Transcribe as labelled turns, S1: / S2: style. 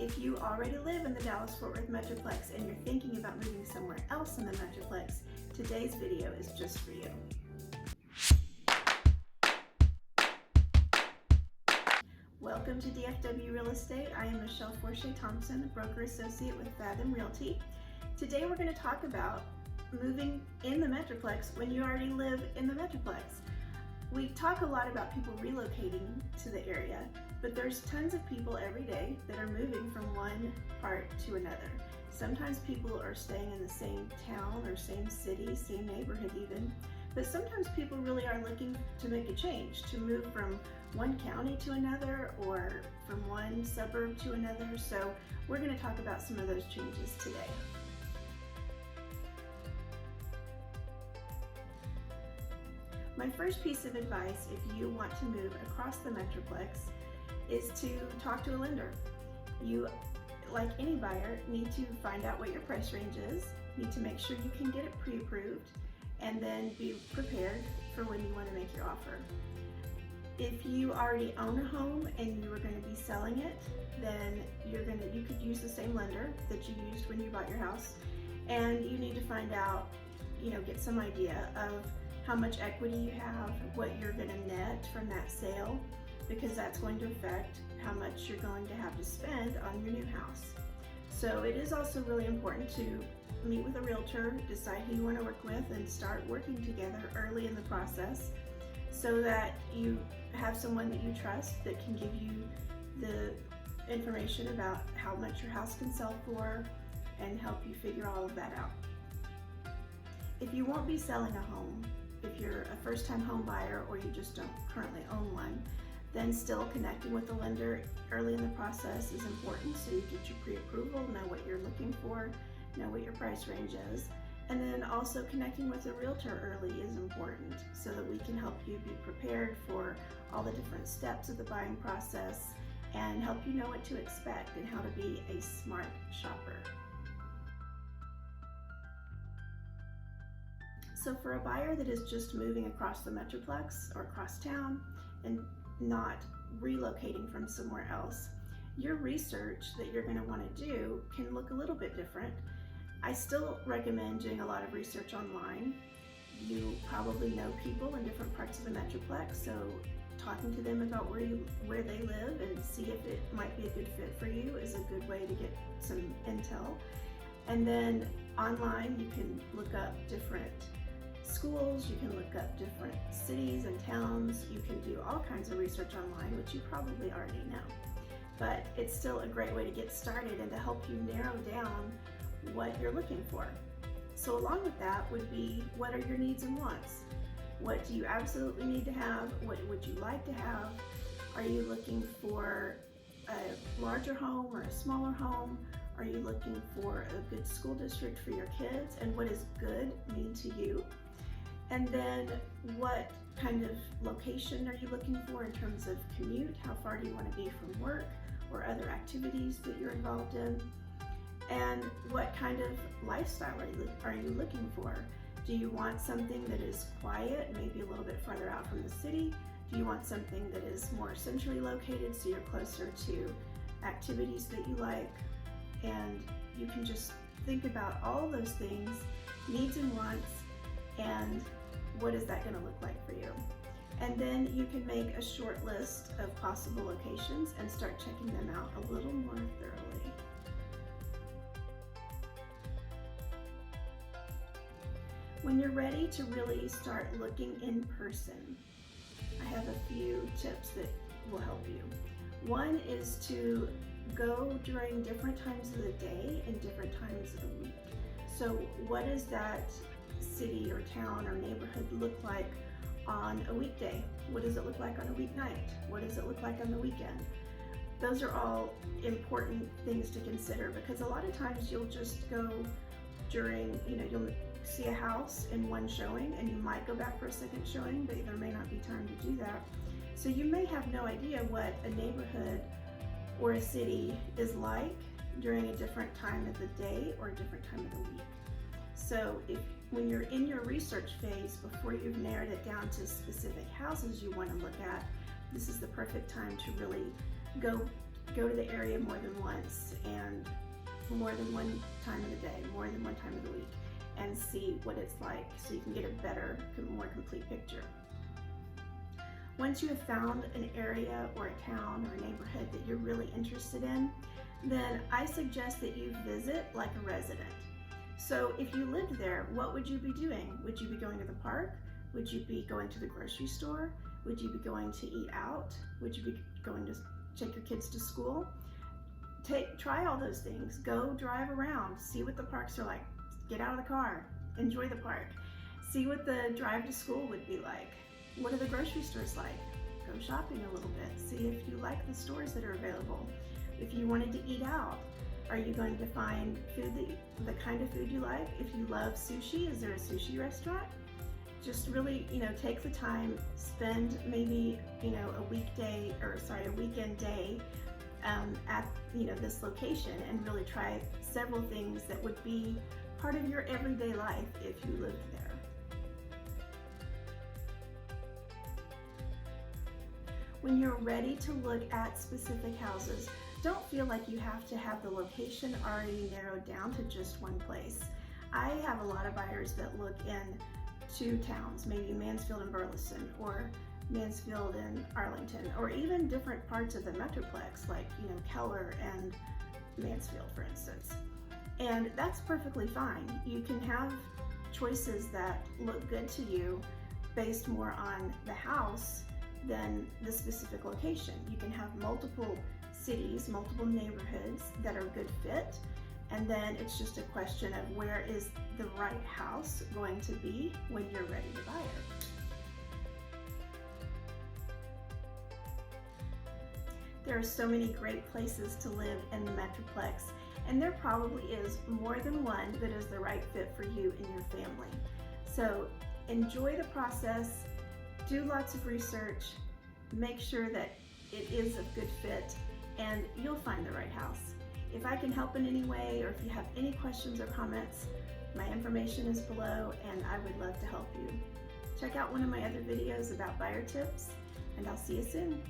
S1: If you already live in the Dallas-Fort Worth Metroplex and you're thinking about moving somewhere else in the Metroplex, today's video is just for you. Welcome to DFW Real Estate. I am Michele Forshay Thompson, Broker Associate with Fathom Realty. Today we're going to talk about moving in the Metroplex when you already live in the Metroplex. We talk a lot about people relocating to the area, but there's tons of people every day that are moving from one part to another. Sometimes people are staying in the same town or same city, same neighborhood even, but sometimes people really are looking to make a change, to move from one county to another or from one suburb to another. So we're going to talk about some of those changes today. My first piece of advice if you want to move across the Metroplex is to talk to a lender. You, like any buyer, need to find out what your price range is, need to make sure you can get it pre-approved, and then be prepared for when you want to make your offer. If you already own a home and you are going to be selling it, then you could use the same lender that you used when you bought your house, and you need to find out, get some idea of how much equity you have, what you're going to net from that sale, because that's going to affect how much you're going to have to spend on your new house. So it is also really important to meet with a realtor, decide who you want to work with, and start working together early in the process so that you have someone that you trust that can give you the information about how much your house can sell for and help you figure all of that out. If you won't be selling a home, if you're a first-time home buyer or you just don't currently own one, then still connecting with the lender early in the process is important, so you get your pre-approval, know what you're looking for, know what your price range is, and then also connecting with a realtor early is important so that we can help you be prepared for all the different steps of the buying process and help you know what to expect and how to be a smart shopper. So for a buyer that is just moving across the Metroplex or across town and not relocating from somewhere else, your research that you're going to want to do can look a little bit different. I still recommend doing a lot of research online. You probably know people in different parts of the Metroplex, so talking to them about where they live and see if it might be a good fit for you is a good way to get some intel. And then online you can look up different schools, you can look up different cities and towns, you can do all kinds of research online, which you probably already know. But it's still a great way to get started and to help you narrow down what you're looking for. So along with that would be, what are your needs and wants? What do you absolutely need to have? What would you like to have? Are you looking for a larger home or a smaller home? Are you looking for a good school district for your kids? And what does good mean to you? And then what kind of location are you looking for in terms of commute? How far do you want to be from work or other activities that you're involved in? And what kind of lifestyle are you looking for? Do you want something that is quiet, maybe a little bit farther out from the city? Do you want something that is more centrally located so you're closer to activities that you like? And you can just think about all those things, needs and wants, and what is that going to look like for you? And then you can make a short list of possible locations and start checking them out a little more thoroughly. When you're ready to really start looking in person, I have a few tips that will help you. One is to go during different times of the day and different times of the week. So what does that city or town or neighborhood look like on a weekday? What does it look like on a weeknight? What does it look like on the weekend? Those are all important things to consider, because a lot of times you'll just go during, you'll see a house in one showing and you might go back for a second showing, but there may not be time to do that. So you may have no idea what a neighborhood or a city is like during a different time of the day or a different time of the week. So when you're in your research phase, before you've narrowed it down to specific houses you want to look at, this is the perfect time to really go go to the area more than once and more than one time of the day, more than one time of the week, and see what it's like so you can get a better, more complete picture. Once you have found an area or a town or a neighborhood that you're really interested in, then I suggest that you visit like a resident. So if you lived there, what would you be doing? Would you be going to the park? Would you be going to the grocery store? Would you be going to eat out? Would you be going to take your kids to school? Try all those things. Go drive around, see what the parks are like. Get out of the car, enjoy the park. See what the drive to school would be like. What are the grocery stores like? Go shopping a little bit. See if you like the stores that are available. If you wanted to eat out, are you going to find food the kind of food you like? If you love sushi, is there a sushi restaurant? Just really, take the time, spend maybe, a weekend day at, this location, and really try several things that would be part of your everyday life if you lived there. When you're ready to look at specific houses, don't feel like you have to have the location already narrowed down to just one place. I have a lot of buyers that look in two towns, maybe Mansfield and Burleson, or Mansfield and Arlington, or even different parts of the Metroplex, like Keller and Mansfield, for instance. And that's perfectly fine. You can have choices that look good to you based more on the house than the specific location. You can have multiple cities, multiple neighborhoods that are a good fit, and then it's just a question of where is the right house going to be when you're ready to buy it. There are so many great places to live in the Metroplex, and there probably is more than one that is the right fit for you and your family. So enjoy the process, do lots of research, make sure that it is a good fit, and you'll find the right house. If I can help in any way, or if you have any questions or comments, my information is below and I would love to help you. Check out one of my other videos about buyer tips, and I'll see you soon.